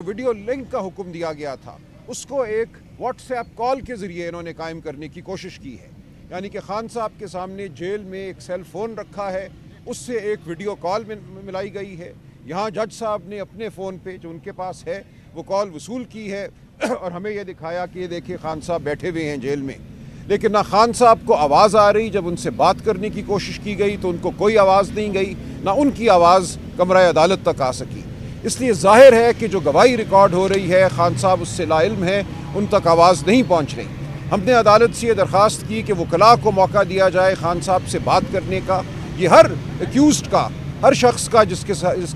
Video link کا حکم دیا گیا تھا اس کو ایک واٹس ایپ کال کے ذریعے انہوں نے قائم کرنے کی کوشش کی ہے. یعنی کہ خان صاحب کے سامنے جیل میں ایک سیل فون رکھا ہے, اس سے ایک ویڈیو کال ملائی گئی ہے. یہاں جج صاحب نے اپنے فون پہ جو ان کے پاس ہے وہ کال وصول کی ہے اور ہمیں یہ دکھایا کہ یہ دیکھیں خان صاحب بیٹھے ہوئے ہیں جیل میں. لیکن نہ خان صاحب کو آواز آ رہی, جب ان سے بات کرنے کی کوشش کی گئی تو ان کو کوئی آواز نہیں گئی, نہ ان کی آواز کمرہ عدالت تک آ سکی. اس لیے ظاہر ہے کہ جو گواہی ریکارڈ ہو رہی ہے خان صاحب اس سے لا علم ہے, ان تک آواز نہیں پہنچ رہی. ہم نے عدالت سے یہ درخواست کی کہ وکلاء کو موقع دیا جائے خان صاحب سے بات کرنے کا. یہ ہر ایکیوزڈ کا, ہر شخص کا جس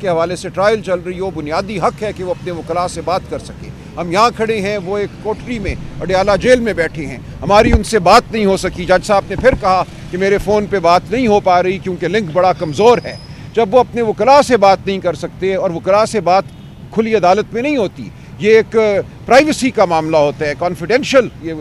کے حوالے سے ٹرائل چل رہی ہو, بنیادی حق ہے کہ وہ اپنے وکلاء سے بات کر سکے. ہم یہاں کھڑے ہیں, وہ ایک کوٹری میں اڈیالہ جیل میں بیٹھے ہیں, ہماری ان سے بات نہیں ہو سکی. جج صاحب نے پھر کہا کہ میرے فون پہ بات نہیں ہو پا رہی کیونکہ لنک بڑا کمزور ہے. جب وہ اپنے وکلاء سے بات نہیں کر سکتے, اور وکلاء سے بات کھلی عدالت میں نہیں ہوتی, یہ ایک پرائیویسی کا معاملہ ہوتا ہے, کانفیڈینشیل یہ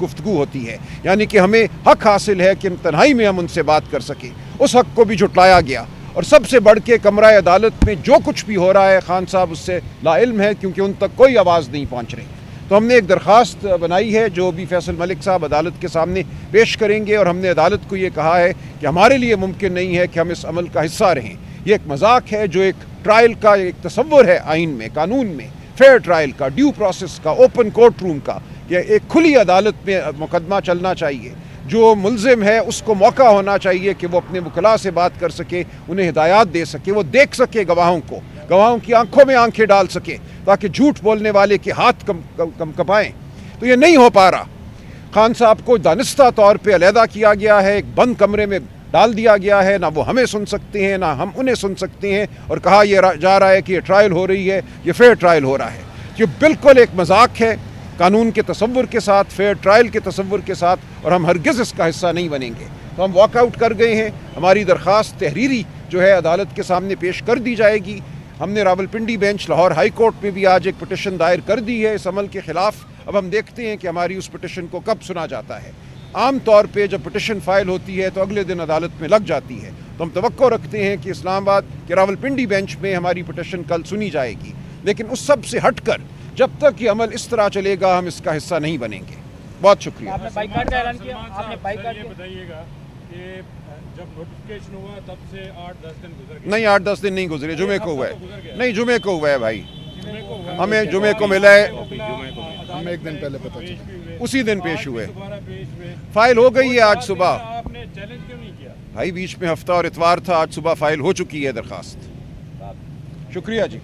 گفتگو ہوتی ہے, یعنی کہ ہمیں حق حاصل ہے کہ تنہائی میں ہم ان سے بات کر سکیں. اس حق کو بھی جھٹلایا گیا. اور سب سے بڑھ کے کمرہ عدالت میں جو کچھ بھی ہو رہا ہے خان صاحب اس سے لا علم ہے کیونکہ ان تک کوئی آواز نہیں پہنچ رہی. تو ہم نے ایک درخواست بنائی ہے جو بھی فیصل ملک صاحب عدالت کے سامنے پیش کریں گے, اور ہم نے عدالت کو یہ کہا ہے کہ ہمارے لیے ممکن نہیں ہے کہ ہم اس عمل کا حصہ رہیں. یہ ایک مذاق ہے جو ایک ٹرائل کا ایک تصور ہے آئین میں, قانون میں, فیئر ٹرائل کا, ڈیو پروسیس کا, اوپن کورٹ روم کا. یہ ایک کھلی عدالت میں مقدمہ چلنا چاہیے. جو ملزم ہے اس کو موقع ہونا چاہیے کہ وہ اپنے وکلاء سے بات کر سکے, انہیں ہدایات دے سکے, وہ دیکھ سکے گواہوں کو, گواہوں کی آنکھوں میں آنکھیں ڈال سکے تاکہ جھوٹ بولنے والے کے ہاتھ کم کپائیں. تو یہ نہیں ہو پا رہا. خان صاحب کو دانستہ طور پہ علیحدہ کیا گیا ہے, ایک بند کمرے میں ڈال دیا گیا ہے, نہ وہ ہمیں سن سکتے ہیں نہ ہم انہیں سن سکتے ہیں, اور کہا یہ جا رہا ہے کہ یہ ٹرائل ہو رہی ہے, یہ فیئر ٹرائل ہو رہا ہے. یہ بالکل ایک مذاق ہے قانون کے تصور کے ساتھ, فیئر ٹرائل کے تصور کے ساتھ, اور ہم ہرگز اس کا حصہ نہیں بنیں گے. تو ہم واک آؤٹ کر گئے ہیں. ہماری درخواست تحریری جو ہے عدالت کے سامنے پیش کر دی جائے گی. ہم نے Rawalpindi bench Lahore high court میں بھی آج ایک پٹیشن دائر کر دی ہے اس عمل کے خلاف. اب ہم دیکھتے ہیں کہ ہماری اس پٹیشن کو کب سنا جاتا ہے. عام طور پہ جب پٹیشن فائل ہوتی ہے تو اگلے دن عدالت میں لگ جاتی ہے. تو ہم توقع رکھتے ہیں کہ اسلام آباد کے راولپنڈی بینچ میں ہماری پٹیشن کل سنی جائے گی. لیکن اس سب سے ہٹ کر جب تک یہ عمل اس طرح چلے گا ہم اس کا حصہ نہیں بنیں گے. بہت شکریہ. آپ نے بائیکاٹ کا اعلان کیا, آپ نے بائیکاٹ یہ بتائیے گا کہ جب نوٹیفکیشن ہوا تب سے 8-10 دن گزر گئے. نہیں 8-10 دن نہیں گزرے, جمعے کو ہوا ہے. نہیں جمعے کو ہوا ہے بھائی, ہمیں جمعے کو ملا ہے, ہمیں ایک دن پہلے پتہ چلا, اسی دن پیش ہوئے. فائل ہو گئی ہے آج صبح. آپ نے چیلنج کیوں نہیں کیا بھائی بیچ میں ہفتہ اور اتوار تھا, آج صبح فائل ہو چکی ہے درخواست. شکریہ جی.